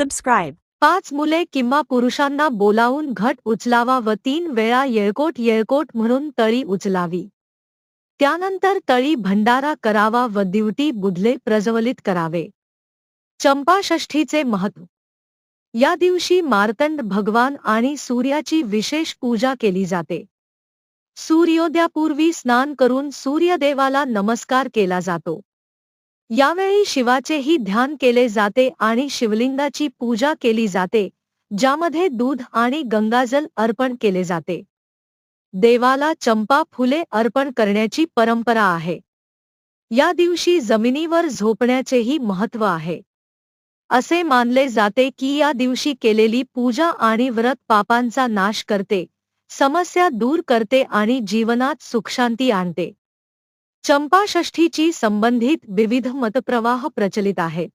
Subscribe. 5 मुले किंवा पुरुषांना बोलावून घट उचलावा व 3 वेळा येळकोट येळकोट म्हणून तळी उचलावी. त्यानंतर तळी भंडारा करावा व दिवटी बुधले प्रज्वलित करावे. चंपाषष्ठीचे महत्त्व. या दिवशी मार्तंड भगवान आणि सूर्याची विशेष पूजा केली जाते. सूर्योदयापूर्वी स्नान करून सूर्यदेवाला नमस्कार केला जातो. यावेळी शिवाचेही ध्यान केले जाते आणि शिवलिंगाची पूजा केली जाते, ज्यामध्ये दूध आणि गंगाजल अर्पण केले जाते. देवाला चंपा फुले अर्पण करण्याची परंपरा आहे. या दिवशी जमिनीवर झोपण्याचेही महत्त्व आहे. असे मानले जाते की या दिवशी केलेली पूजा आणि व्रत पापांचा नाश करते, समस्या दूर करते आणि जीवनात सुखशांती आणते. चंपाषष्ठीची संबंधित विविध मतप्रवाह प्रचलित आहेत.